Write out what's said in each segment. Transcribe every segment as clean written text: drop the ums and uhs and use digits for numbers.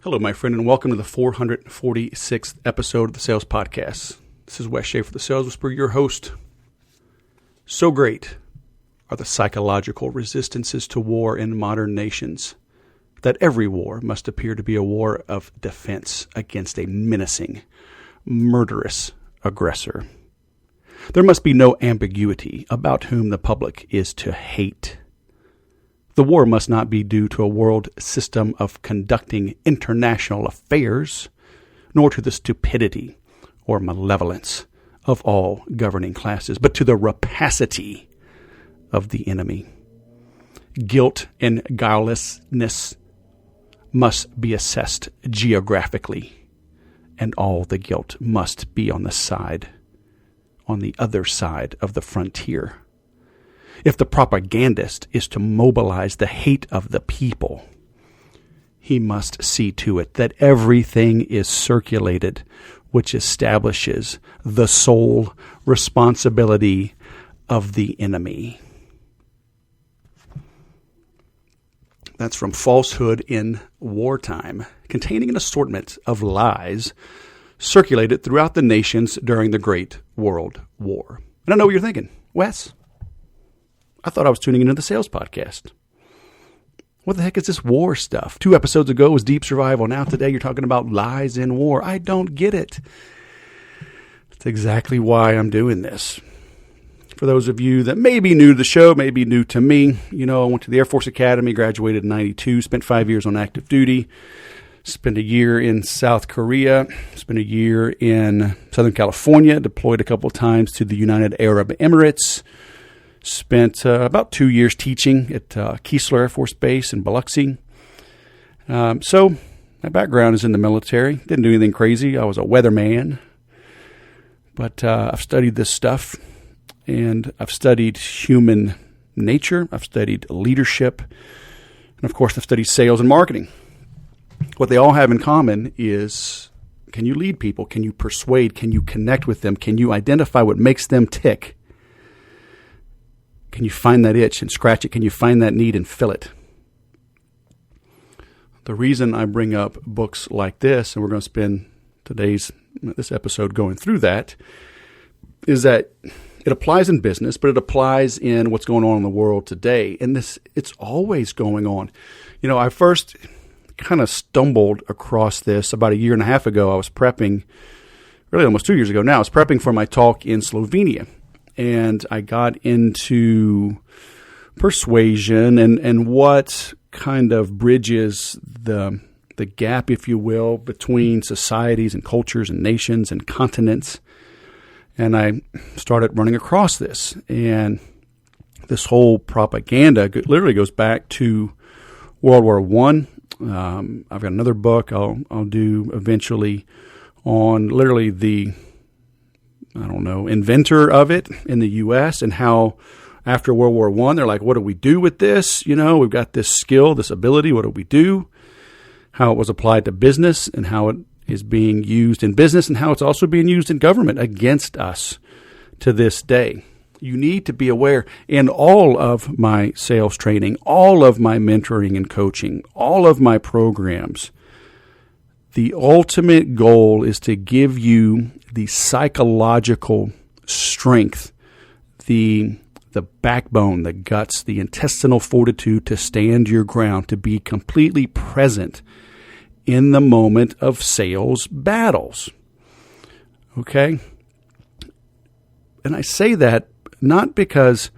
Hello, my friend, and welcome to the 446th episode of the Sales Podcast. This is Wes Schaefer, the Sales Whisperer, your host. So great are the psychological resistances to war in modern nations that every war must appear to be a war of defense against a menacing, murderous aggressor. There must be no ambiguity about whom the public is to hate. The war must not be due to a world system of conducting international affairs, nor to the stupidity or malevolence of all governing classes, but to the rapacity of the enemy. Guilt and guilelessness must be assessed geographically, and all the guilt must be on the other side of the frontier. If the propagandist is to mobilize the hate of the people, he must see to it that everything is circulated which establishes the sole responsibility of the enemy. That's from Falsehood in Wartime, containing an assortment of lies circulated throughout the nations during the Great World War. And I know what you're thinking, Wes, I thought I was tuning into the Sales Podcast. What the heck is this war stuff? 2 episodes ago was Deep Survival. Now today you're talking about lies in war. I don't get it. That's exactly why I'm doing this. For those of you that may be new to the show, may be new to me, I went to the Air Force Academy, graduated in 92, spent 5 years on active duty, spent a year in South Korea, spent a year in Southern California, deployed a couple of times to the United Arab Emirates, spent about 2 years teaching at Keesler Air Force Base in Biloxi. So my background is in the military. Didn't do anything crazy. I was a weatherman. But I've studied this stuff, and I've studied human nature. I've studied leadership. And, of course, I've studied sales and marketing. What they all have in common is, can you lead people? Can you persuade? Can you connect with them? Can you identify what makes them tick? Can you find that itch and scratch it? Can you find that need and fill it? The reason I bring up books like this, and we're going to spend this episode going through that, is that it applies in business, but it applies in what's going on in the world today. And it's always going on. I first kind of stumbled across this about a year and a half ago. I was prepping, really almost 2 years ago now, I was prepping for my talk in Slovenia. And I got into persuasion and what kind of bridges the gap, if you will, between societies and cultures and nations and continents. And I started running across this. And this whole propaganda literally goes back to World War I. I've got another book I'll do eventually on literally the inventor of it in the U.S. and how after World War I, they're like, what do we do with this? We've got this skill, this ability. What do we do? How it was applied to business and how it is being used in business and how it's also being used in government against us to this day. You need to be aware. In all of my sales training, all of my mentoring and coaching, all of my programs, the ultimate goal is to give you the psychological strength, the backbone, the guts, the intestinal fortitude to stand your ground, to be completely present in the moment of sales battles. Okay? And I say that not because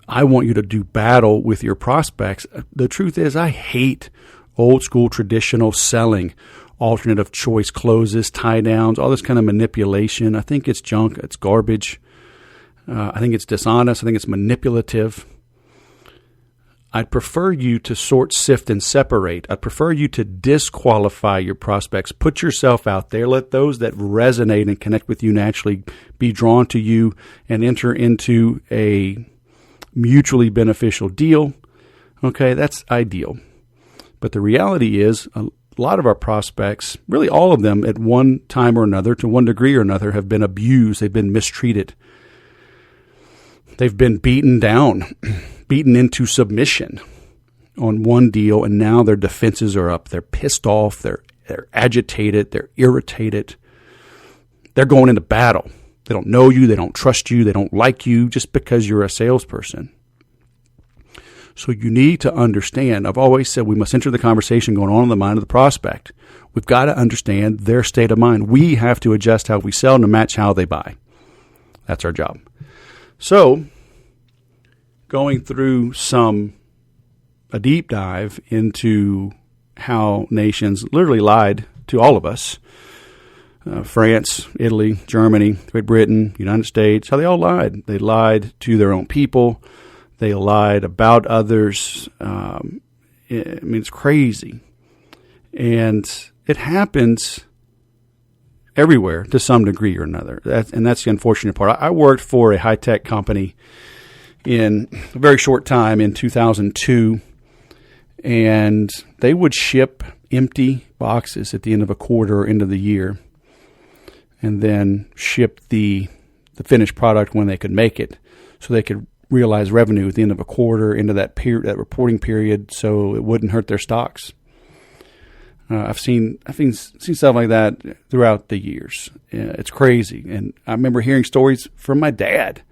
I want you to do battle with your prospects. The truth is I hate old school traditional selling, alternative choice closes, tie downs, all this kind of manipulation. I think it's junk. It's garbage. I think it's dishonest. I think it's manipulative. I'd prefer you to sort, sift, and separate. I'd prefer you to disqualify your prospects. Put yourself out there. Let those that resonate and connect with you naturally be drawn to you and enter into a mutually beneficial deal. Okay, that's ideal. But the reality is a lot of our prospects, really all of them at one time or another, to one degree or another, have been abused. They've been mistreated. They've been beaten down, beaten into submission on one deal, and now their defenses are up. They're pissed off. They're They're agitated. They're irritated. They're going into battle. They don't know you. They don't trust you. They don't like you just because you're a salesperson. So you need to understand, I've always said we must enter the conversation going on in the mind of the prospect. We've got to understand their state of mind. We have to adjust how we sell to match how they buy. That's our job. So going through a deep dive into how nations literally lied to all of us, France, Italy, Germany, Great Britain, United States, how they all lied. They lied to their own people. They lied about others. It's crazy. And it happens everywhere to some degree or another. And that's the unfortunate part. I worked for a high-tech company in a very short time in 2002, and they would ship empty boxes at the end of a quarter or end of the year, and then ship the finished product when they could make it, so they could realize revenue at the end of a quarter into that reporting period, so it wouldn't hurt their stocks. I've seen stuff like that throughout the years. It's crazy, and I remember hearing stories from my dad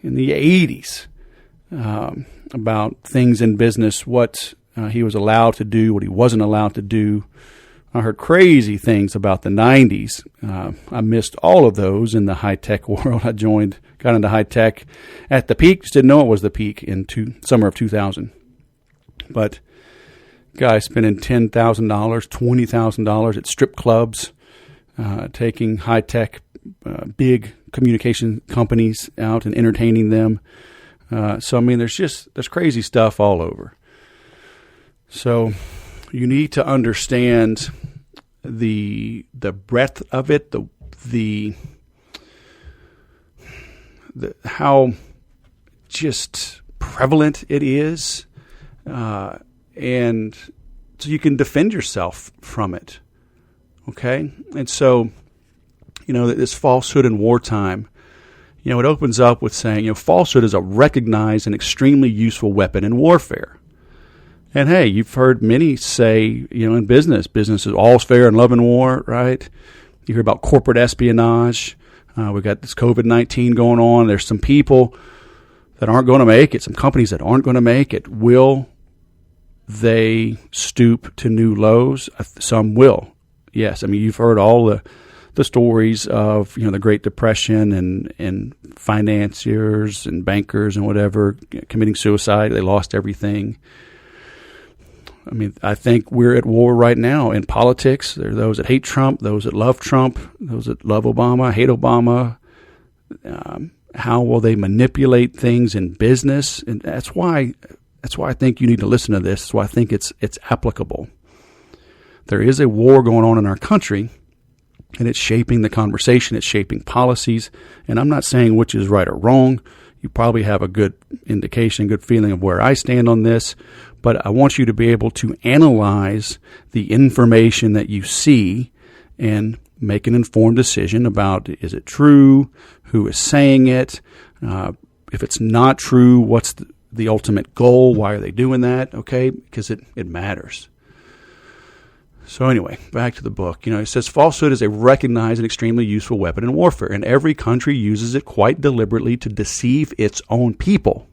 in the 80s about things in business, what he was allowed to do, what he wasn't allowed to do. I heard crazy things about the 90s. I missed all of those in the high-tech world. I got into high-tech at the peak, just didn't know it was the peak in summer of 2000. But guys spending $10,000, $20,000 at strip clubs, taking high-tech, big communication companies out and entertaining them. So, there's crazy stuff all over. So you need to understand the breadth of it, the how just prevalent it is, and so you can defend yourself from it. Okay, and so this falsehood in wartime. It opens up with saying, falsehood is a recognized and extremely useful weapon in warfare. And hey, you've heard many say, in business is all's fair in love and war, right? You hear about corporate espionage. We've got this COVID-19 going on. There's some people that aren't going to make it, some companies that aren't going to make it. Will they stoop to new lows? Some will. Yes, you've heard all the stories of the Great Depression and financiers and bankers and whatever committing suicide. They lost everything. I think we're at war right now in politics. There are those that hate Trump, those that love Trump, those that love Obama, hate Obama. How will they manipulate things in business? And that's why I think you need to listen to this. That's why I think it's applicable. There is a war going on in our country, and it's shaping the conversation. It's shaping policies. And I'm not saying which is right or wrong. You probably have a good indication, good feeling of where I stand on this. But I want you to be able to analyze the information that you see and make an informed decision about, is it true? Who is saying it? If it's not true, what's the ultimate goal? Why are they doing that? Okay, because it matters. So anyway, back to the book. It says falsehood is a recognized and extremely useful weapon in warfare, and every country uses it quite deliberately to deceive its own people,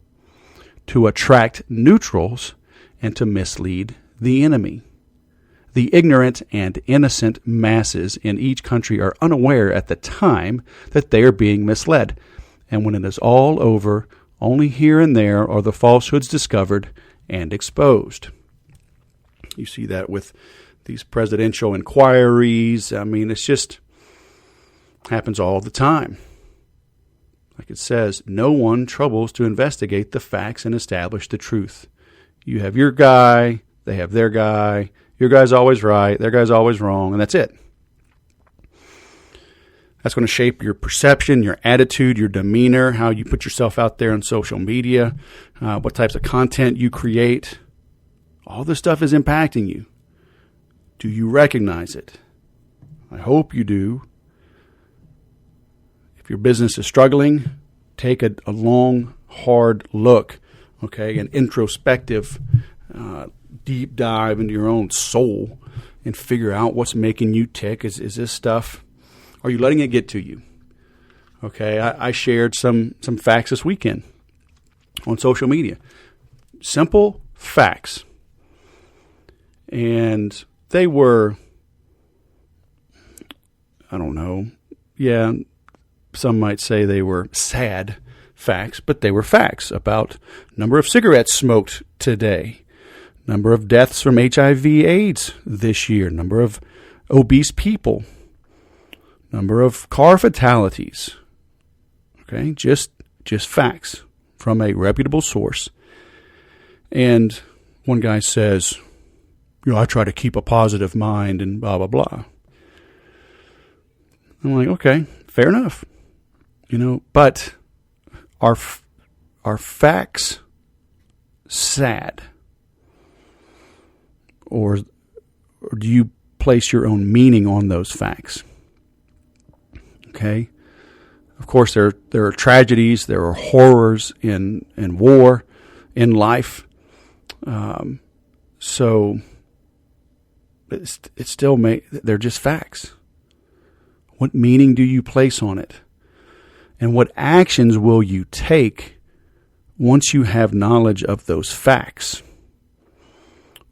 to attract neutrals, and to mislead the enemy. The ignorant and innocent masses in each country are unaware at the time that they are being misled, and when it is all over, only here and there are the falsehoods discovered and exposed. You see that with these presidential inquiries. It's just happens all the time. Like it says, no one troubles to investigate the facts and establish the truth. You have your guy, they have their guy. Your guy's always right, their guy's always wrong, and that's it. That's going to shape your perception, your attitude, your demeanor, how you put yourself out there on social media, what types of content you create. All this stuff is impacting you. Do you recognize it? I hope you do. If your business is struggling, take a long, hard look, okay, an introspective deep dive into your own soul and figure out what's making you tick. Is this stuff, are you letting it get to you? Okay, I shared some facts this weekend on social media. Simple facts. And they were, I don't know, yeah, some might say they were sad facts, but they were facts about number of cigarettes smoked today, number of deaths from HIV/AIDS this year, number of obese people, number of car fatalities. Okay, just facts from a reputable source. And one guy says, I try to keep a positive mind and blah, blah, blah. I'm like, okay, fair enough. But are facts sad? Or do you place your own meaning on those facts? Okay. Of course, there are tragedies, there are horrors in war, in life. So it still they're just facts. What meaning do you place on it? And what actions will you take once you have knowledge of those facts?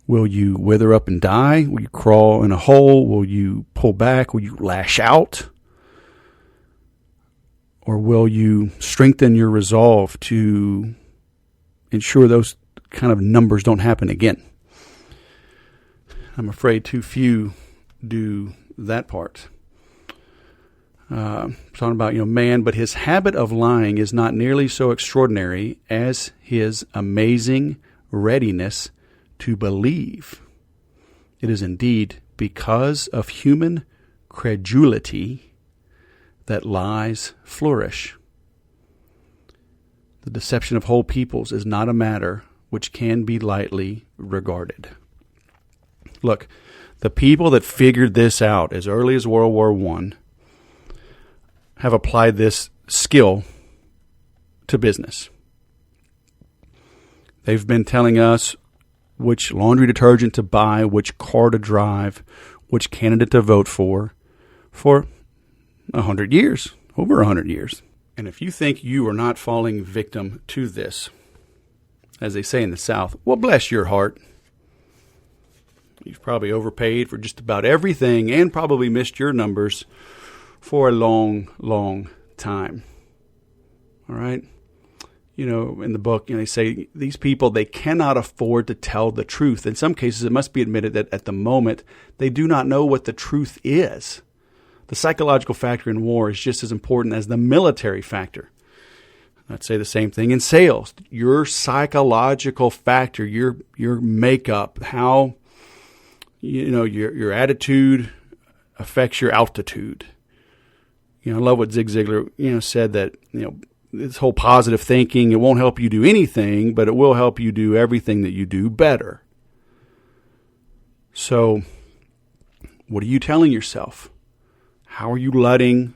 Will you wither up and die? Will you crawl in a hole? Will you pull back? Will you lash out? Or will you strengthen your resolve to ensure those kind of numbers don't happen again? I'm afraid too few do that part. Talking about, man, but his habit of lying is not nearly so extraordinary as his amazing readiness to believe. It is indeed because of human credulity that lies flourish. The deception of whole peoples is not a matter which can be lightly regarded. Look, the people that figured this out as early as World War I have applied this skill to business. They've been telling us which laundry detergent to buy, which car to drive, which candidate to vote for 100 years, over 100 years. And if you think you are not falling victim to this, as they say in the South, well, bless your heart. You've probably overpaid for just about everything and probably missed your numbers for a long, long time. All right? In the book, they say these people, they cannot afford to tell the truth. In some cases, it must be admitted that at the moment, they do not know what the truth is. The psychological factor in war is just as important as the military factor. I'd say the same thing in sales. Your psychological factor, your makeup, how your attitude affects your altitude. I love what Zig Ziglar said that this whole positive thinking, it won't help you do anything, but it will help you do everything that you do better. So, what are you telling yourself? How are you letting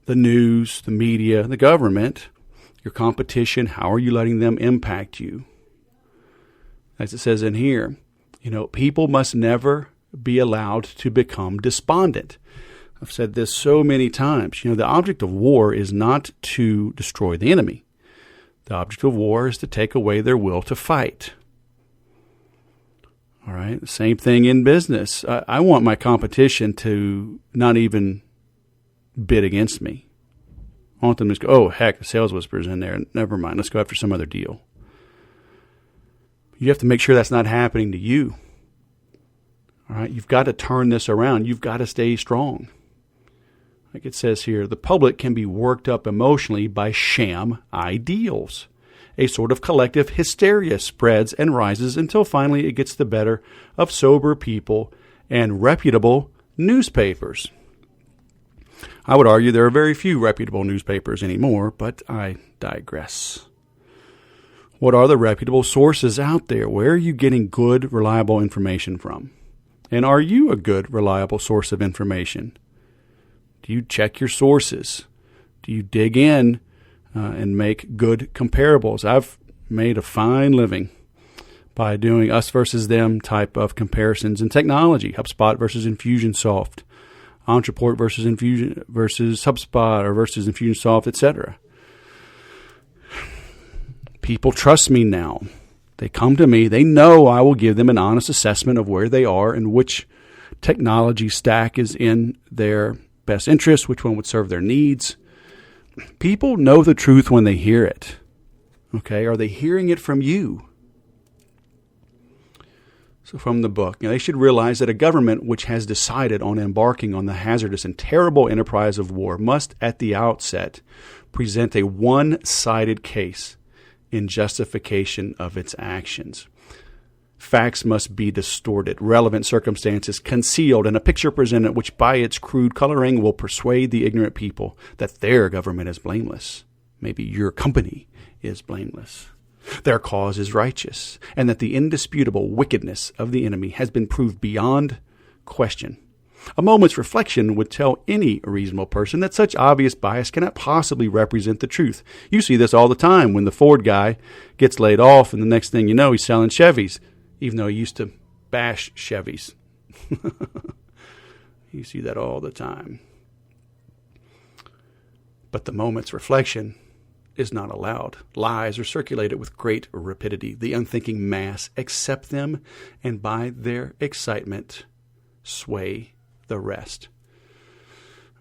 the news, the media, the government, your competition, how are you letting them impact you? As it says in here, people must never be allowed to become despondent. I've said this so many times. The object of war is not to destroy the enemy. The object of war is to take away their will to fight. All right? The same thing in business. I want my competition to not even bid against me. I want them to just go, oh, heck, the sales whisperer's in there. Never mind. Let's go after some other deal. You have to make sure that's not happening to you. All right? You've got to turn this around. You've got to stay strong. Like it says here, the public can be worked up emotionally by sham ideals. A sort of collective hysteria spreads and rises until finally it gets the better of sober people and reputable newspapers. I would argue there are very few reputable newspapers anymore, but I digress. What are the reputable sources out there? Where are you getting good, reliable information from? And are you a good, reliable source of information? Do you check your sources? Do you dig in and make good comparables? I've made a fine living by doing us versus them type of comparisons in technology, HubSpot versus Infusionsoft, Entreport versus HubSpot or versus Infusionsoft, etc. People trust me now. They come to me. They know I will give them an honest assessment of where they are and which technology stack is in their best interest, which one would serve their needs. People know the truth when they hear it. Okay, are they hearing it from you? So from the book, they should realize that a government which has decided on embarking on the hazardous and terrible enterprise of war must at the outset present a one-sided case in justification of its actions. Facts must be distorted, relevant circumstances concealed, and a picture presented which by its crude coloring will persuade the ignorant people that their government is blameless. Maybe your company is blameless. Their cause is righteous, and that the indisputable wickedness of the enemy has been proved beyond question. A moment's reflection would tell any reasonable person that such obvious bias cannot possibly represent the truth. You see this all the time when the Ford guy gets laid off, and the next thing you know, he's selling Chevys, even though he used to bash Chevys. You see that all the time. But the moment's reflection is not allowed. Lies are circulated with great rapidity. The unthinking mass accept them, and by their excitement sway the rest.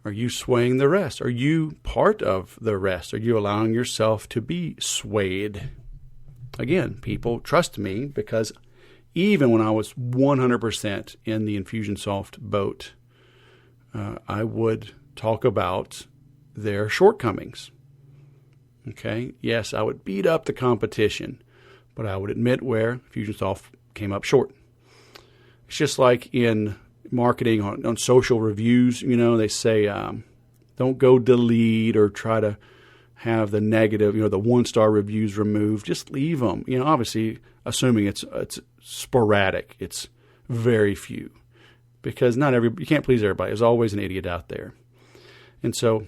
Are you swaying the rest? Are you part of the rest? Are you allowing yourself to be swayed? Again, people trust me because even when I was 100% in the Infusionsoft boat, I would talk about their shortcomings. Okay, yes, I would beat up the competition, but I would admit where Infusionsoft came up short. It's just like in marketing on social reviews, they say don't go delete or try to have the negative, the one-star reviews removed. Just leave them. Obviously, assuming it's sporadic, it's very few, because you can't please everybody. There's always an idiot out there, and so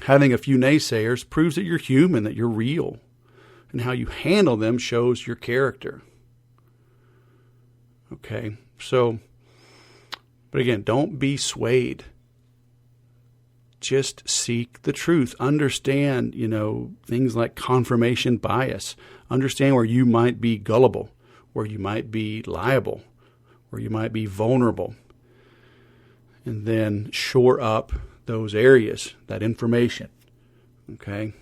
having a few naysayers proves that you're human, that you're real, and how you handle them shows your character. Okay, so, but again, don't be swayed. Just seek the truth. Understand, things like confirmation bias. Understand where you might be gullible, where you might be liable, where you might be vulnerable. And then shore up those areas, that information, okay?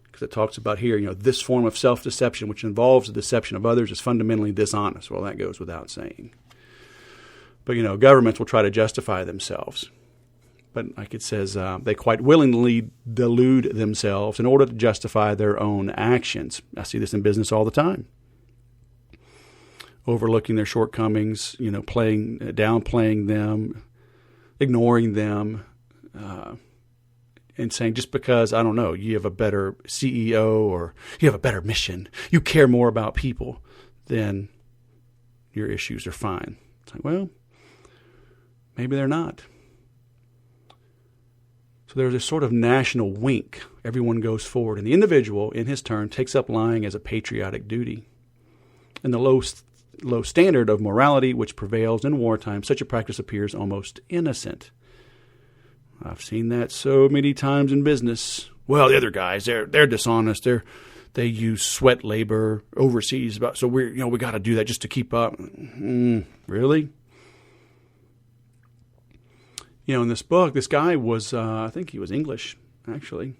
Because it talks about here, this form of self-deception, which involves the deception of others, is fundamentally dishonest. Well, that goes without saying. But, governments will try to justify themselves. But like it says, they quite willingly delude themselves in order to justify their own actions. I see this in business all the time. Overlooking their shortcomings, downplaying them, ignoring them, and saying just because, I don't know, you have a better CEO or you have a better mission, you care more about people, then your issues are fine. It's like, well, maybe they're not. So there's this sort of national wink. Everyone goes forward, and the individual, in his turn, takes up lying as a patriotic duty. In the low standard of morality which prevails in wartime, such a practice appears almost innocent. I've seen that so many times in business. Well, the other guys, they're dishonest. They use sweat labor overseas, so we got to do that just to keep up. Really? In this book, this guy was, I think he was English, actually,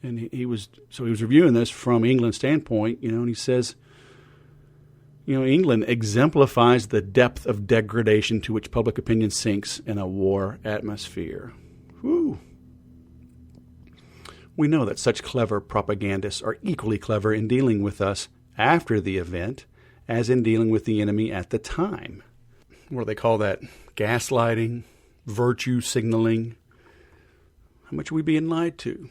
and he was reviewing this from England's standpoint, and he says, England exemplifies the depth of degradation to which public opinion sinks in a war atmosphere. Whew. We know that such clever propagandists are equally clever in dealing with us after the event as in dealing with the enemy at the time. What do they call that? Gaslighting, virtue signaling. How much are we being lied to?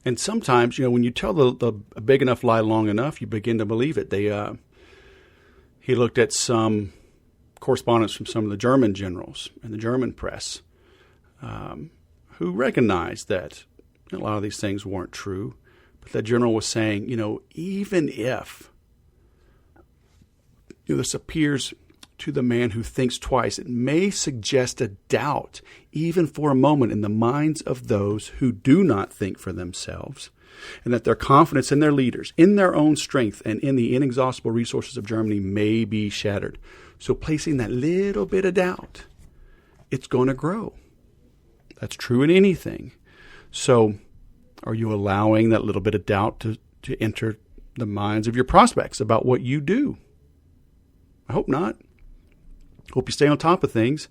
And sometimes, when you tell a big enough lie long enough, you begin to believe it. He looked at some correspondence from some of the German generals and the German press who recognized that a lot of these things weren't true. But that general was saying, even if This appears to the man who thinks twice. It may suggest a doubt, even for a moment, in the minds of those who do not think for themselves, and that their confidence in their leaders, in their own strength, and in the inexhaustible resources of Germany may be shattered. So placing that little bit of doubt, it's going to grow. That's true in anything. So are you allowing that little bit of doubt to enter the minds of your prospects about what you do? I hope not. Hope you stay on top of things,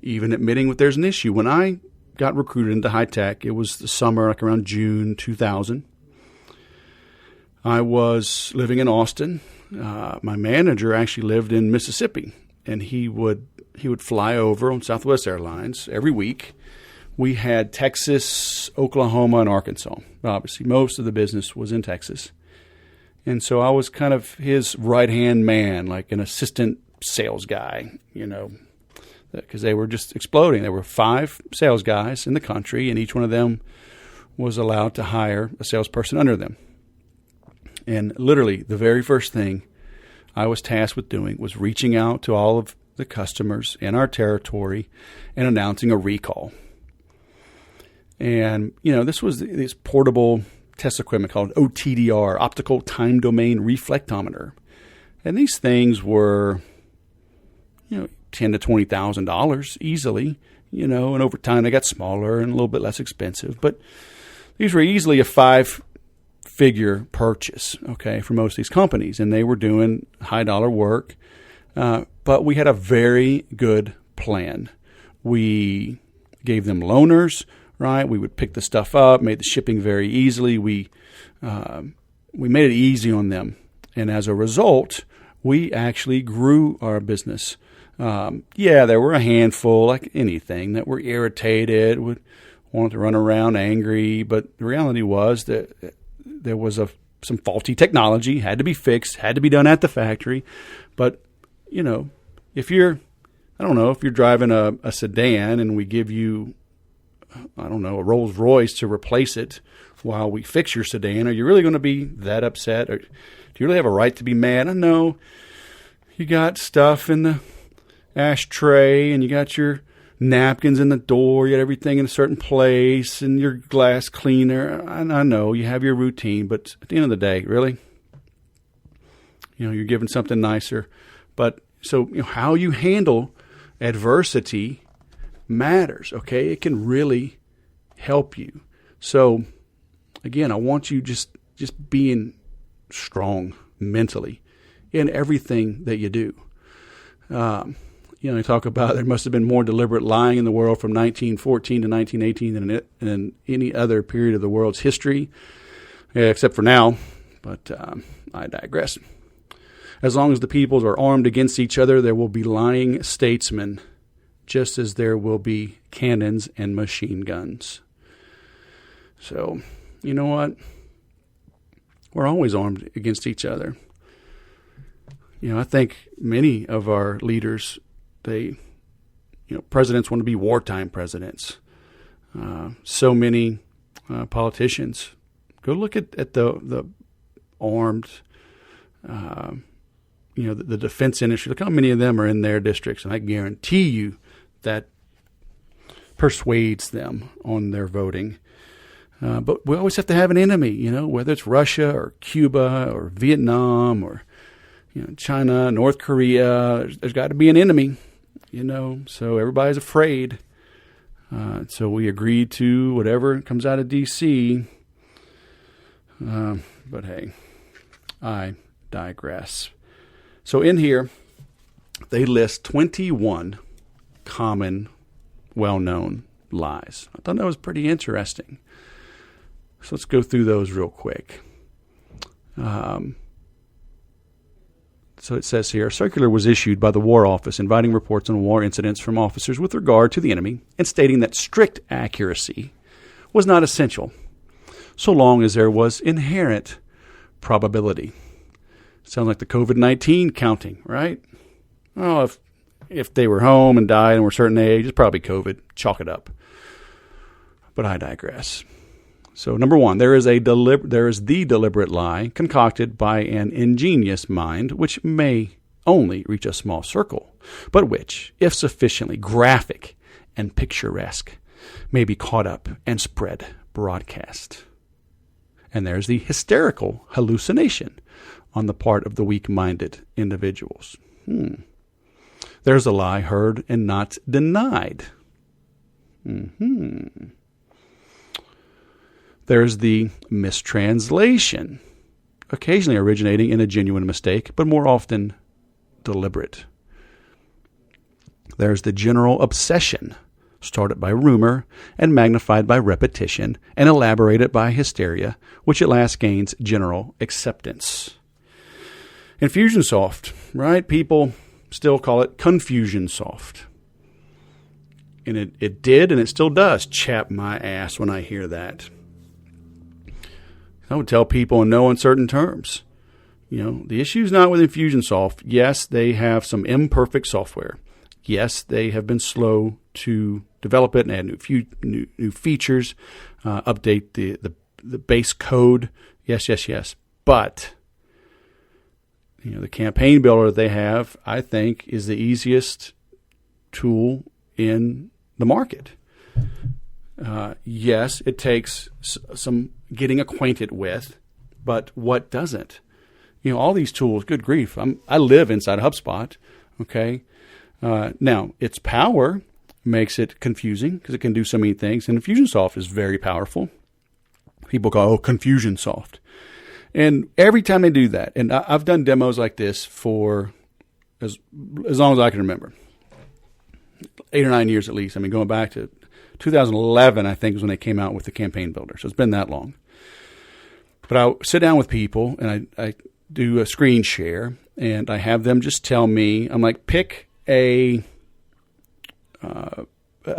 even admitting that there's an issue. When I got recruited into high tech, it was the summer, like around June 2000. I was living in Austin. My manager actually lived in Mississippi, and he would fly over on Southwest Airlines every week. We had Texas, Oklahoma, and Arkansas. Obviously, most of the business was in Texas. And so I was kind of his right-hand man, like an assistant sales guy, because they were just exploding. There were 5 sales guys in the country, and each one of them was allowed to hire a salesperson under them. And literally, the very first thing I was tasked with doing was reaching out to all of the customers in our territory and announcing a recall. And, this was this portable test equipment called OTDR, Optical Time Domain Reflectometer. And these things were, $10,000 to $20,000 easily, and over time they got smaller and a little bit less expensive. But these were easily a 5-figure purchase, for most of these companies. And they were doing high-dollar work. But we had a very good plan. We gave them loaners, right? We would pick the stuff up, made the shipping very easily. We made it easy on them. And as a result, we actually grew our business. There were a handful, like anything, that were irritated, would want to run around angry. But the reality was that there was some faulty technology, had to be fixed, had to be done at the factory. But, if you're driving a sedan and we give you, a Rolls Royce to replace it while we fix your sedan, are you really going to be that upset? Or do you really have a right to be mad? I know you got stuff in the ashtray and you got your napkins in the door, you got everything in a certain place and your glass cleaner. I know you have your routine, but at the end of the day, really, you're giving something nicer. But so how you handle adversity matters, okay? It can really help you. So again, I want you just being strong mentally in everything that you do. You talk about there must have been more deliberate lying in the world from 1914 to 1918 than any other period of the world's history, except for now. But I digress. As long as the peoples are armed against each other, there will be lying statesmen, just as there will be cannons and machine guns. So, you know what? We're always armed against each other. I think many of our leaders, presidents want to be wartime presidents. So many politicians. Go look at the armed, the defense industry. Look how many of them are in their districts, and I guarantee you that persuades them on their voting. But we always have to have an enemy, whether it's Russia or Cuba or Vietnam or China, North Korea. There's got to be an enemy, so everybody's afraid. So we agreed to whatever comes out of D.C. But hey, I digress. So in here, they list 21 common, well-known lies. I thought that was pretty interesting. So let's go through those real quick. So it says here, a circular was issued by the War Office inviting reports on war incidents from officers with regard to the enemy and stating that strict accuracy was not essential, so long as there was inherent probability. Sounds like the COVID-19 counting, right? Oh, if they were home and died and were a certain age, it's probably COVID. Chalk it up. But I digress. So number one, there is the deliberate lie concocted by an ingenious mind, which may only reach a small circle, but which, if sufficiently graphic and picturesque, may be caught up and spread broadcast. And there's the hysterical hallucination on the part of the weak-minded individuals. There's a lie heard and not denied. There's the mistranslation, occasionally originating in a genuine mistake, but more often deliberate. There's the general obsession, started by rumor and magnified by repetition and elaborated by hysteria, which at last gains general acceptance. Infusionsoft, right? People still call it Confusionsoft. And it did, and it still does chap my ass when I hear that. I would tell people in no uncertain terms, the issue is not with Infusionsoft. Yes, they have some imperfect software. Yes, they have been slow to develop it and add new features, update the base code. Yes. But the campaign builder that they have, I think, is the easiest tool in the market. Yes, it takes some getting acquainted with, but what doesn't? All these tools, good grief. I live inside HubSpot, okay? Now, its power makes it confusing because it can do so many things, and Infusionsoft is very powerful. People go, Confusionsoft. And every time they do that, and I've done demos like this for as long as I can remember, 8 or 9 years at least. Going back to 2011, I think, is when they came out with the campaign builder. So it's been that long. But I sit down with people, and I do a screen share, and I have them just tell me, I'm like, pick a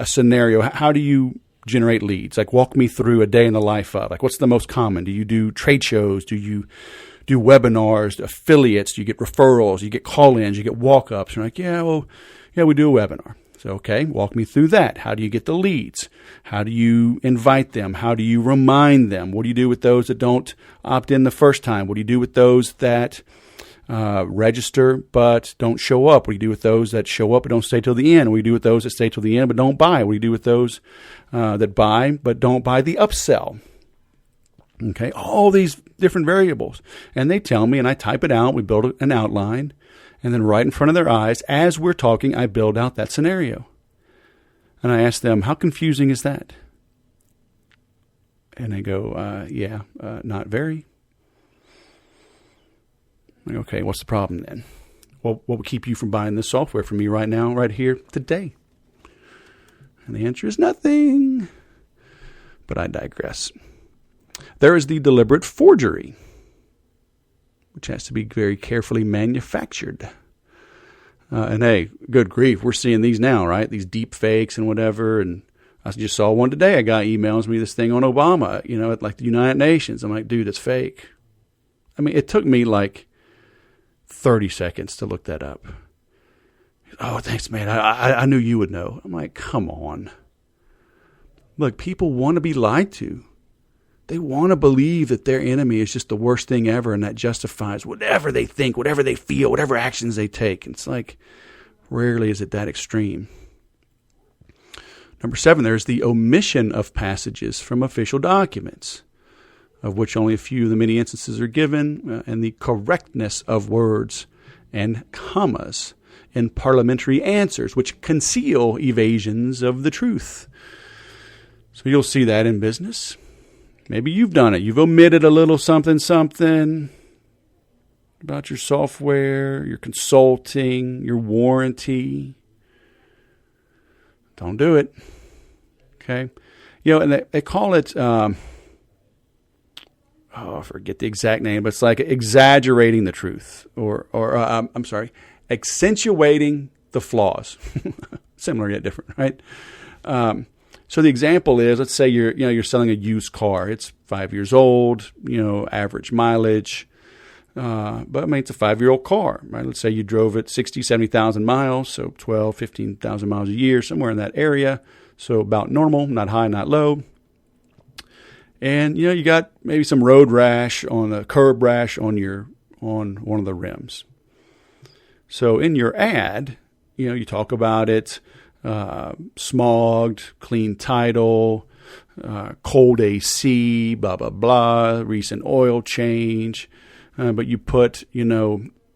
scenario. How do you generate leads? Like, walk me through a day in the life of. Like, what's the most common? Do you do trade shows? Do you do webinars, affiliates? Do you get referrals? You get call-ins? You get walk-ups? You're like, yeah, we do a webinar. So, okay, walk me through that. How do you get the leads? How do you invite them? How do you remind them? What do you do with those that don't opt in the first time? What do you do with those that register but don't show up? What do you do with those that show up but don't stay till the end? What do you do with those that stay till the end but don't buy? What do you do with those that buy but don't buy the upsell? Okay, all these different variables. And they tell me, and I type it out. We build an outline. And then right in front of their eyes, as we're talking, I build out that scenario. And I ask them, how confusing is that? And they go, not very. I'm like, okay, what's the problem then? Well, what would keep you from buying this software from me right now, right here, today? And the answer is nothing. But I digress. There is the deliberate forgery, which has to be very carefully manufactured. And hey, good grief, we're seeing these now, right? These deep fakes and whatever. And I just saw one today. A guy emails me this thing on Obama, at like the United Nations. I'm like, dude, it's fake. It took me like 30 seconds to look that up. Oh, thanks, man. I knew you would know. I'm like, come on. Look, people want to be lied to. They want to believe that their enemy is just the worst thing ever, and that justifies whatever they think, whatever they feel, whatever actions they take. It's like, rarely is it that extreme. Number 7, there's the omission of passages from official documents, of which only a few of the many instances are given, and the correctness of words and commas in parliamentary answers, which conceal evasions of the truth. So you'll see that in business. Maybe you've done it. You've omitted a little something about your software, your consulting, your warranty. Don't do it. Okay? And they call it, I forget the exact name, but it's like exaggerating the truth or accentuating the flaws. Similar yet different, right? So the example is, let's say you're selling a used car. It's 5 years old, average mileage. But it's a 5-year-old car, right? Let's say you drove it 60, 70,000 miles, so 12, 15,000 miles a year, somewhere in that area. So about normal, not high, not low. And, you got maybe some road rash curb rash on one of the rims. So in your ad, you talk about it, smogged, clean title, cold AC, blah, blah, blah, recent oil change. But you put,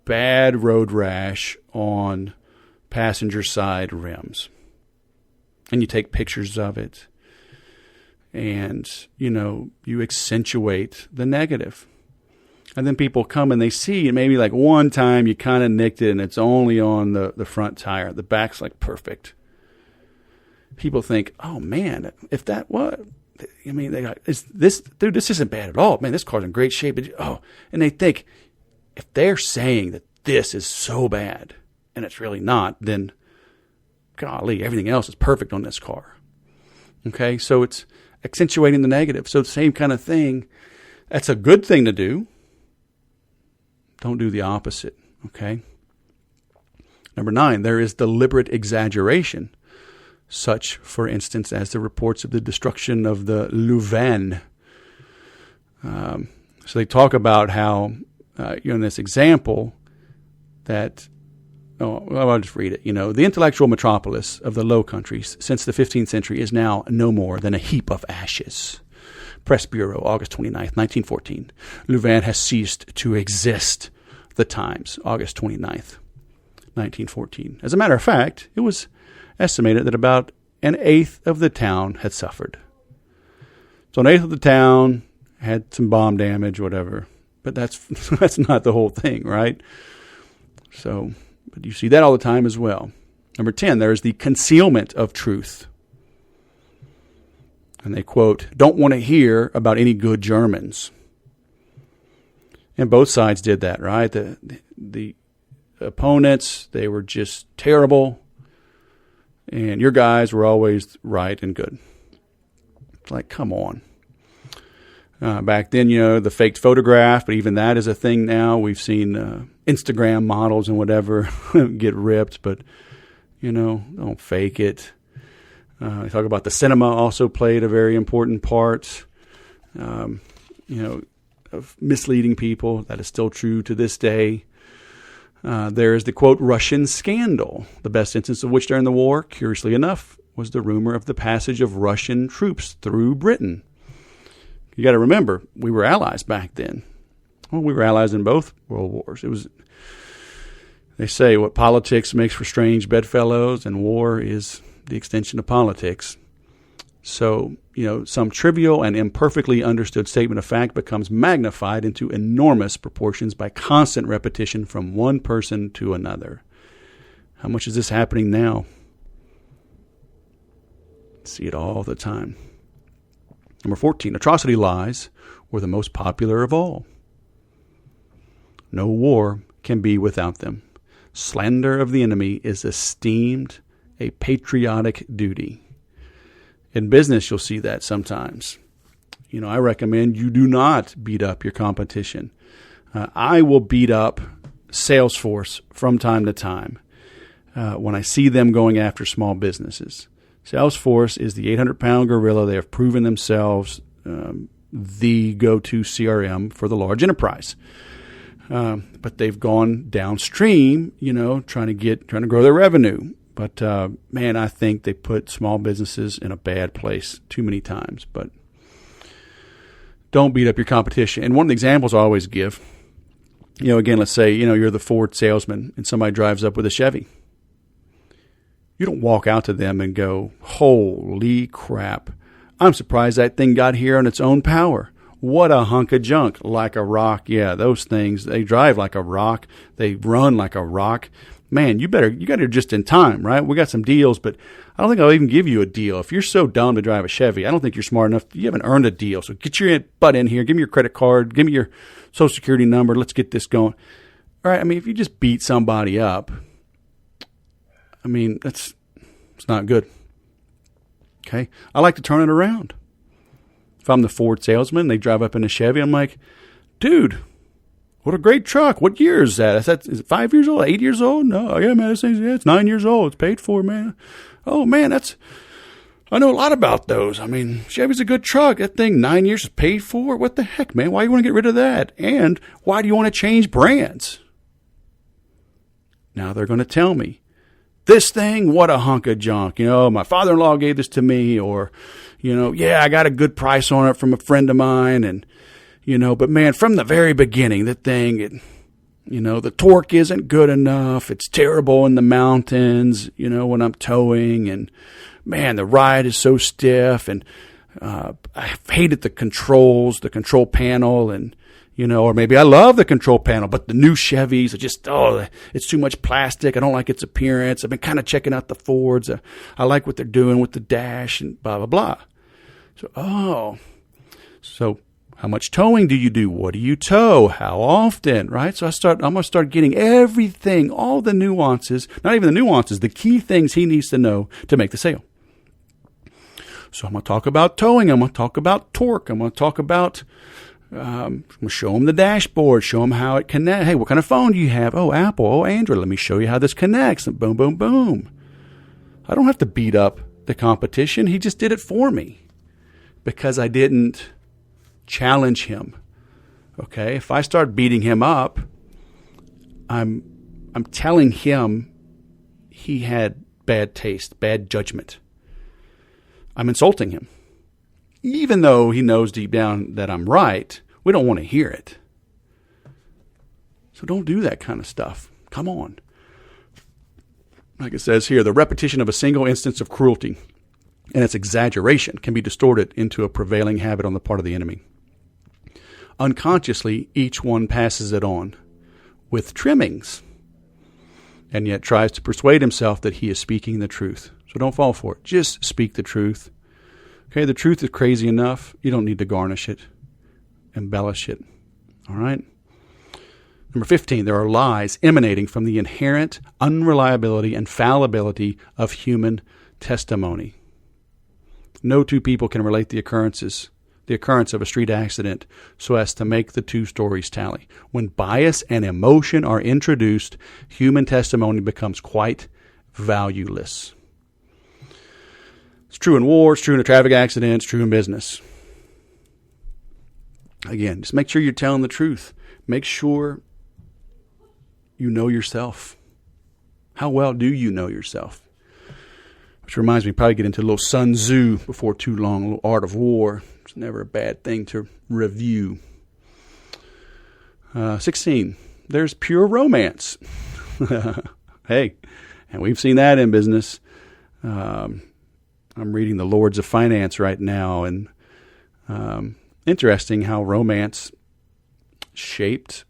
bad road rash on passenger side rims. And you take pictures of it. And, you accentuate the negative. And then people come and they see, and maybe like one time you kind of nicked it and it's only on the front tire. The back's like perfect. People think, oh man, if that was, they got, this isn't bad at all. Man, this car's in great shape. And they think if they're saying that this is so bad and it's really not, then golly, everything else is perfect on this car. Okay. So it's accentuating the negative. So the same kind of thing. That's a good thing to do. Don't do the opposite, okay? Number 9, there is deliberate exaggeration, such, for instance, as the reports of the destruction of the Louvain. So they talk about how, in this example, that, I'll just read it. The intellectual metropolis of the Low Countries since the 15th century is now no more than a heap of ashes. Press Bureau, August 29th, 1914. Louvain has ceased to exist. The Times, August 29th, 1914. As a matter of fact, it was estimated that about an eighth of the town had suffered. So an eighth of the town had some bomb damage, whatever. But that's not the whole thing, right? So, but you see that all the time as well. Number 10, there is the concealment of truth. And they quote, don't want to hear about any good Germans. And both sides did that, right? The opponents, they were just terrible. And your guys were always right and good. It's like, come on. Back then, the faked photograph, but even that is a thing now. We've seen Instagram models and whatever get ripped, but, don't fake it. They talk about the cinema also played a very important part, of misleading people. That is still true to this day. There is the, quote, Russian scandal, the best instance of which during the war, curiously enough, was the rumor of the passage of Russian troops through Britain. You got to remember, we were allies back then. Well, we were allies in both world wars. They say what politics makes for strange bedfellows, and war is the extension of politics. So, some trivial and imperfectly understood statement of fact becomes magnified into enormous proportions by constant repetition from one person to another. How much is this happening now? See it all the time. Number 14, atrocity lies were the most popular of all. No war can be without them. Slander of the enemy is esteemed a patriotic duty. In business, you'll see that sometimes. I recommend you do not beat up your competition. I will beat up Salesforce from time to time when I see them going after small businesses. Salesforce is the 800-pound gorilla. They have proven themselves the go-to CRM for the large enterprise. But they've gone downstream, trying to grow their revenue. But, man, I think they put small businesses in a bad place too many times. But don't beat up your competition. And one of the examples I always give, again, let's say, you're the Ford salesman and somebody drives up with a Chevy. You don't walk out to them and go, holy crap, I'm surprised that thing got here on its own power. What a hunk of junk, like a rock. Yeah, those things, they drive like a rock. They run like a rock. Man, you got here just in time, right? We got some deals, but I don't think I'll even give you a deal. If you're so dumb to drive a Chevy, I don't think you're smart enough. You haven't earned a deal. So get your butt in here. Give me your credit card. Give me your social security number. Let's get this going. All right. If you just beat somebody up, it's not good. Okay. I like to turn it around. If I'm the Ford salesman, they drive up in a Chevy, I'm like, dude, what a great truck. What year is that? Is it 5 years old? 8 years old? No. Yeah, man. It's 9 years old. It's paid for, man. Oh, man, I know a lot about those. Chevy's a good truck. That thing, 9 years is paid for? What the heck, man? Why do you want to get rid of that? And why do you want to change brands? Now they're going to tell me, this thing, what a hunk of junk. My father-in-law gave this to me, or, yeah, I got a good price on it from a friend of mine. And, but man, from the very beginning, the thing, the torque isn't good enough. It's terrible in the mountains, when I'm towing. And man, the ride is so stiff. And I hated the controls, the control panel, and, or maybe I love the control panel, but the new Chevys are just, it's too much plastic. I don't like its appearance. I've been kind of checking out the Fords. I like what they're doing with the dash and blah, blah, blah. So how much towing do you do? What do you tow? How often, right? So I'm going to start getting everything, all the nuances, not even the nuances, the key things he needs to know to make the sale. So I'm going to talk about towing. I'm going to talk about torque. I'm going to talk about, I'm going to show them the dashboard, show them how it connects. Hey, what kind of phone do you have? Oh, Apple. Oh, Android. Let me show you how this connects. And boom, boom, boom. I don't have to beat up the competition. He just did it for me because I didn't challenge him. Okay. If I start beating him up, I'm telling him he had bad taste, bad judgment. I'm insulting him. Even though he knows deep down that I'm right, we don't want to hear it. So don't do that kind of stuff. Come on. Like it says here, the repetition of a single instance of cruelty and its exaggeration can be distorted into a prevailing habit on the part of the enemy. Unconsciously, each one passes it on with trimmings and yet tries to persuade himself that he is speaking the truth. So don't fall for it. Just speak the truth. Okay, the truth is crazy enough. You don't need to garnish it, embellish it. All right? Number 15, there are lies emanating from the inherent unreliability and fallibility of human testimony. No two people can relate the occurrence of a street accident so as to make the two stories tally. When bias and emotion are introduced, human testimony becomes quite valueless. It's true in war, it's true in a traffic accident, it's true in business. Again, just make sure you're telling the truth. Make sure you know yourself. How well do you know yourself? Which reminds me, probably get into a little Sun Tzu before too long, a little Art of War. It's never a bad thing to review. 16, there's pure romance. Hey, and we've seen that in business. I'm reading The Lords of Finance right now, and interesting how romance shaped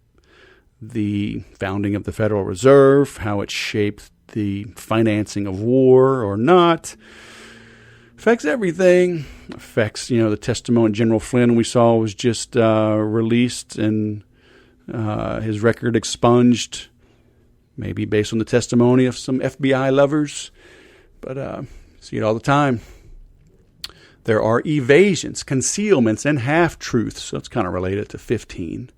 the founding of the Federal Reserve, how it shaped the financing of war or not. Affects everything. Affects, the testimony. General Flynn we saw was just released and his record expunged, maybe based on the testimony of some FBI lovers. But see it all the time. There are evasions, concealments, and half-truths. So it's kind of related to 15.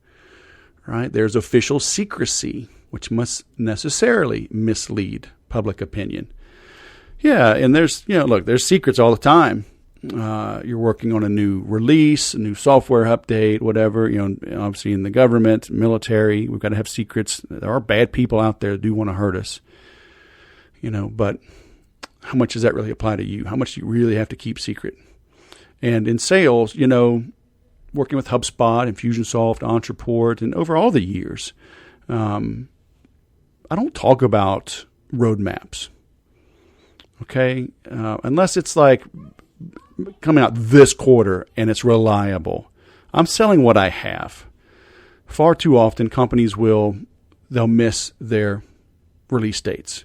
Right? There's official secrecy, which must necessarily mislead public opinion. Yeah, and there's secrets all the time. You're working on a new release, a new software update, whatever. Obviously in the government, military, we've got to have secrets. There are bad people out there that do want to hurt us. But how much does that really apply to you? How much do you really have to keep secret? And in sales, working with HubSpot, Infusionsoft, Entreport, and over all the years, I don't talk about roadmaps. Okay, unless it's like coming out this quarter and it's reliable. I'm selling what I have. Far too often, companies they'll miss their release dates.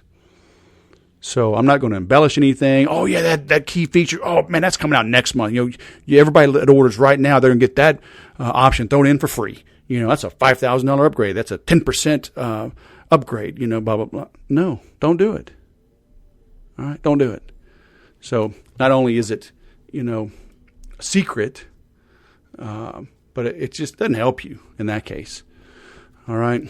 So I'm not going to embellish anything. Oh yeah, that key feature. Oh man, that's coming out next month. Everybody that orders right now, they're going to get that option thrown in for free. That's a $5,000 upgrade. That's a 10% upgrade. Blah blah blah. No, don't do it. All right, don't do it. So not only is it, a secret, but it just doesn't help you in that case. All right.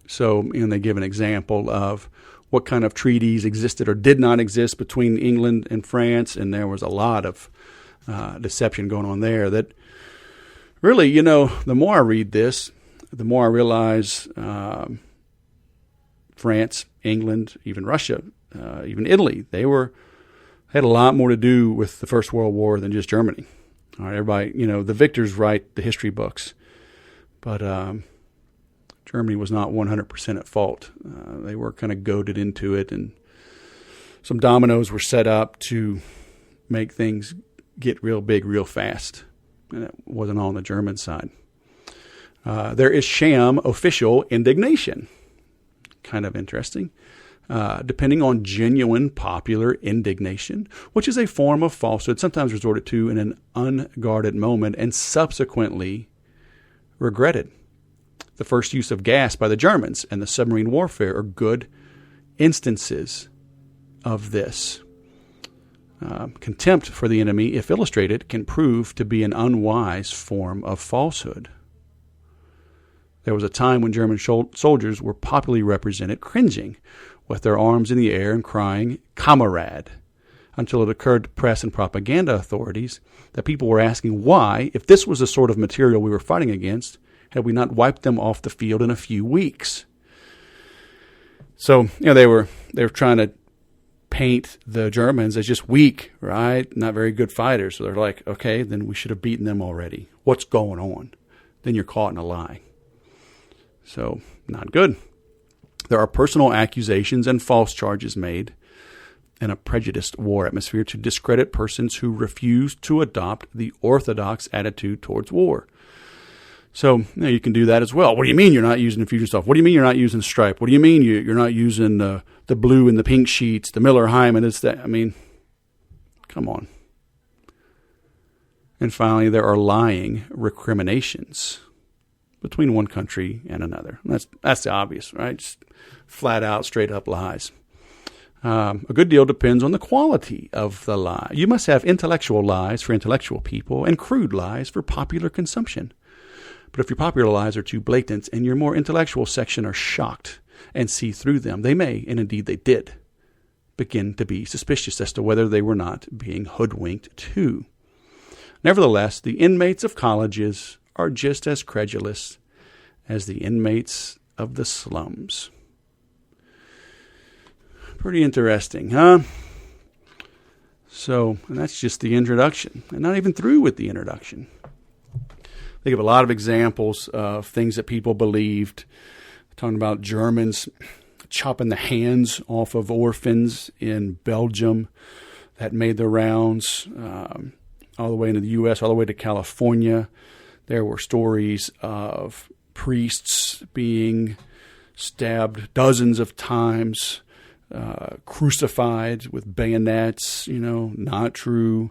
So, they give an example of what kind of treaties existed or did not exist between England and France, and there was a lot of deception going on there that really, the more I read this, the more I realize France, England, even Russia, even Italy. They had a lot more to do with the First World War than just Germany. All right, everybody, the victors write the history books, but Germany was not 100% at fault. They were kind of goaded into it, and some dominoes were set up to make things get real big real fast, and it wasn't all on the German side. There is sham official indignation. Kind of interesting. Depending on genuine popular indignation, which is a form of falsehood, sometimes resorted to in an unguarded moment and subsequently regretted. The first use of gas by the Germans and the submarine warfare are good instances of this. Contempt for the enemy, if illustrated, can prove to be an unwise form of falsehood. There was a time when German soldiers were popularly represented cringing with their arms in the air and crying, "Kamerad," until it occurred to press and propaganda authorities that people were asking why, if this was the sort of material we were fighting against, had we not wiped them off the field in a few weeks. So, they were trying to paint the Germans as just weak, right? Not very good fighters. So they're like, okay, then we should have beaten them already. What's going on? Then you're caught in a lie. So, not good. There are personal accusations and false charges made in a prejudiced war atmosphere to discredit persons who refuse to adopt the orthodox attitude towards war. So you can do that as well. What do you mean you're not using Infusionsoft? What do you mean you're not using Stripe? What do you mean you're not using the blue and the pink sheets, the Miller Hyman? Come on. And finally, there are lying recriminations between one country and another. That's the obvious, right? Just flat out, straight up lies. A good deal depends on the quality of the lie. You must have intellectual lies for intellectual people and crude lies for popular consumption. But if your popular lies are too blatant and your more intellectual section are shocked and see through them, they may, and indeed they did, begin to be suspicious as to whether they were not being hoodwinked too. Nevertheless, the inmates of colleges are just as credulous as the inmates of the slums. Pretty interesting, huh? So, and that's just the introduction. And not even through with the introduction. They give a lot of examples of things that people believed. Talking about Germans chopping the hands off of orphans in Belgium that made the rounds all the way into the U.S., all the way to California. There were stories of priests being stabbed dozens of times, crucified with bayonets, not true.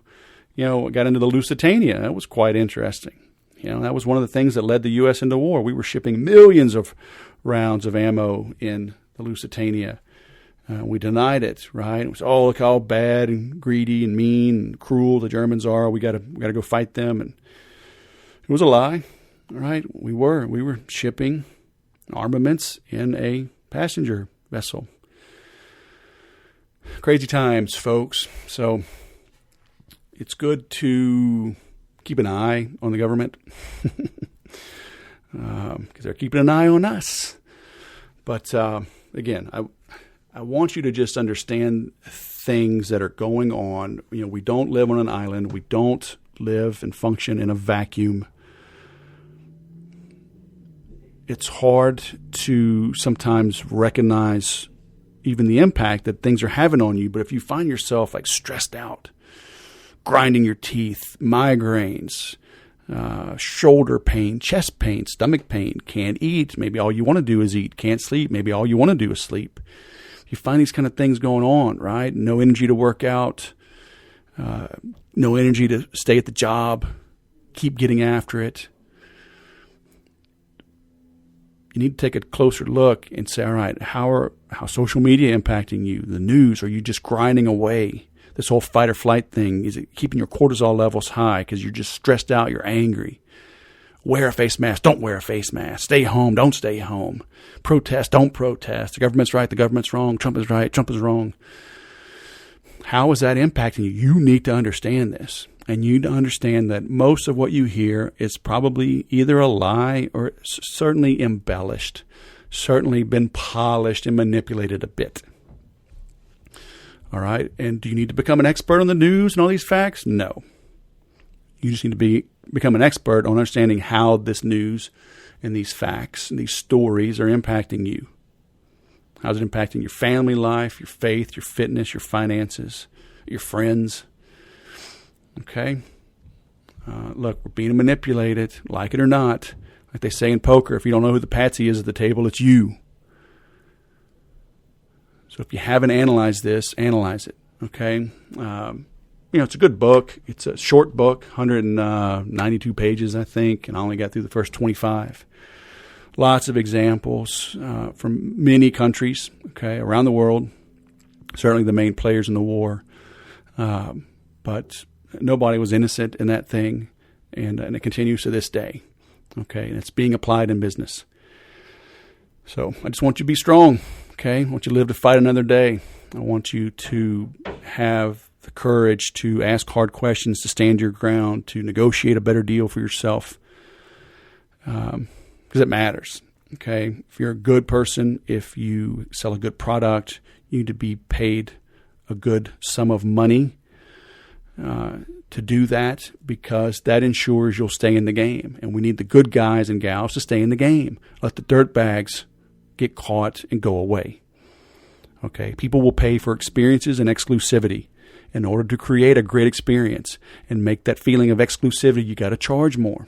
Got into the Lusitania. That was quite interesting. That was one of the things that led the U.S. into war. We were shipping millions of rounds of ammo in the Lusitania. We denied it, right? It was, look how bad and greedy and mean and cruel the Germans are. We got to go fight them. And it was a lie, right? We were shipping armaments in a passenger vessel. Crazy times, folks. So it's good to keep an eye on the government because they're keeping an eye on us. But again, I want you to just understand things that are going on. We don't live on an island. We don't live and function in a vacuum. It's hard to sometimes recognize even the impact that things are having on you. But if you find yourself stressed out, grinding your teeth, migraines, shoulder pain, chest pain, stomach pain, can't eat, maybe all you want to do is eat, can't sleep, maybe all you want to do is sleep. You find these kind of things going on, right? No energy to work out, no energy to stay at the job, keep getting after it. You need to take a closer look and say, all right, how social media impacting you? The news, are you just grinding away? This whole fight or flight thing, is it keeping your cortisol levels high because you're just stressed out, you're angry? Wear a face mask, don't wear a face mask. Stay home, don't stay home. Protest, don't protest. The government's right, the government's wrong. Trump is right, Trump is wrong. How is that impacting you? You need to understand this. And you need to understand that most of what you hear is probably either a lie or certainly embellished certainly been polished and manipulated a bit. All right. And do you need to become an expert on the news and all these facts? No. You just need to become an expert on understanding how this news and these facts and these stories are impacting you. How's it impacting your family life, your faith, your fitness, your finances, your friends? Okay? Look, we're being manipulated, like it or not. Like they say in poker, if you don't know who the patsy is at the table, it's you. So if you haven't analyzed this, analyze it, okay? It's a good book. It's a short book, 192 pages, I think, and I only got through the first 25. Lots of examples from many countries, okay, around the world, certainly the main players in the war. But nobody was innocent in that thing, and it continues to this day, okay? And it's being applied in business. So I just want you to be strong. Okay, I want you to live to fight another day. I want you to have the courage to ask hard questions, to stand your ground, to negotiate a better deal for yourself, because it matters. Okay, if you're a good person, if you sell a good product, you need to be paid a good sum of money to do that, because that ensures you'll stay in the game. And we need the good guys and gals to stay in the game. Let the dirtbags get caught and go away. Okay, people will pay for experiences and exclusivity. In order to create a great experience and make that feeling of exclusivity, you got to charge more.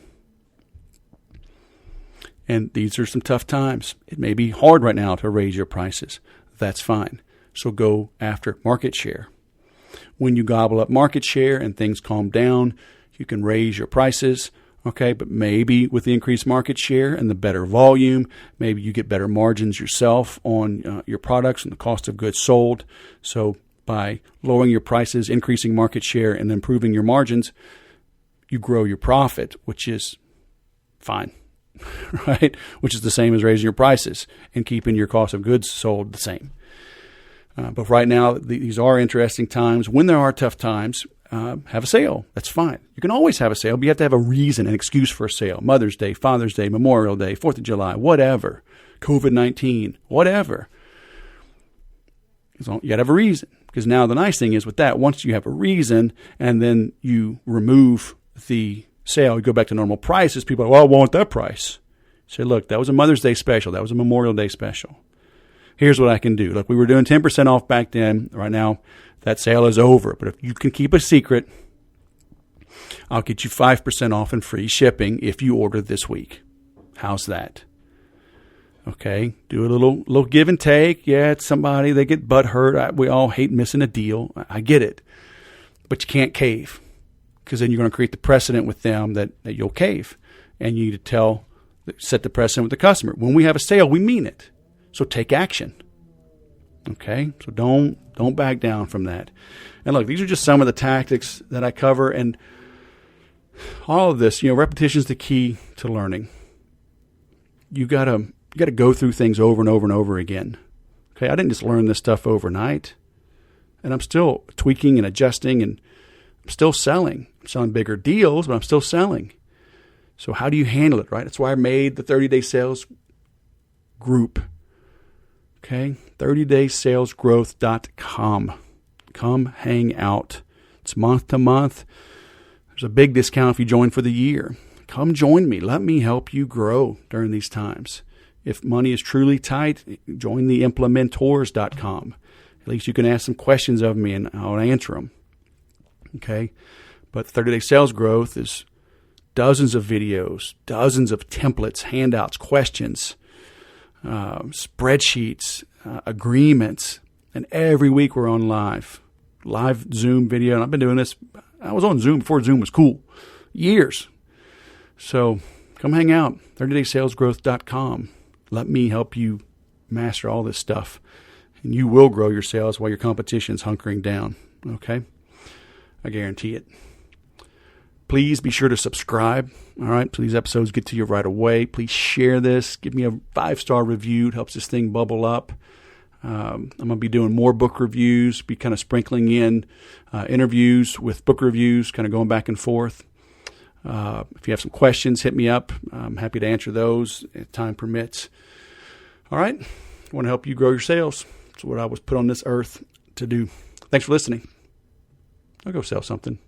And these are some tough times. It may be hard right now to raise your prices. That's fine. So go after market share. When you gobble up market share and things calm down, you can raise your prices. Okay, but maybe with the increased market share and the better volume, maybe you get better margins yourself on your products and the cost of goods sold. So by lowering your prices, increasing market share, and improving your margins, you grow your profit, which is fine, right? Which is the same as raising your prices and keeping your cost of goods sold the same. But right now, these are interesting times. When there are tough times, have a sale. That's fine. You can always have a sale, but you have to have a reason, an excuse for a sale. Mother's Day, Father's Day, Memorial Day, 4th of July, whatever. COVID-19, whatever. You got to have a reason. Because now the nice thing is with that, once you have a reason and then you remove the sale, you go back to normal prices, people are, well, I want that price. Say, look, that was a Mother's Day special. That was a Memorial Day special. Here's what I can do. Look, we were doing 10% off back then. Right now, that sale is over. But if you can keep a secret, I'll get you 5% off and free shipping if you order this week. How's that? Okay, do a little give and take. Yeah, it's somebody, they get butt hurt. We all hate missing a deal. I get it. But you can't cave, because then you're going to create the precedent with them that you'll cave. And you need to set the precedent with the customer. When we have a sale, we mean it. So take action. Okay, so don't back down from that. And look, these are just some of the tactics that I cover, and all of this, repetition is the key to learning. You gotta go through things over and over and over again. Okay, I didn't just learn this stuff overnight, and I'm still tweaking and adjusting, and I'm still selling. I'm selling bigger deals, but I'm still selling. So how do you handle it, right? That's why I made the 30-day sales group. Okay, 30daysalesgrowth.com. Come hang out. It's month to month. There's a big discount if you join for the year. Come join me. Let me help you grow during these times. If money is truly tight, join the implementors.com. At least you can ask some questions of me and I'll answer them. Okay, but 30-day sales growth is dozens of videos, dozens of templates, handouts, questions, spreadsheets, agreements, and every week we're on live Zoom video. And I've been doing this. I was on Zoom before Zoom was cool, years. So come hang out, 30daysalesgrowth.com. Let me help you master all this stuff, and you will grow your sales while your competition's hunkering down. Okay, I guarantee it. Please be sure to subscribe, all right, so these episodes get to you right away. Please share this. Give me a 5-star review. It helps this thing bubble up. I'm going to be doing more book reviews, be kind of sprinkling in interviews with book reviews, kind of going back and forth. If you have some questions, hit me up. I'm happy to answer those if time permits. All right. I want to help you grow your sales. That's what I was put on this earth to do. Thanks for listening. I'll go sell something.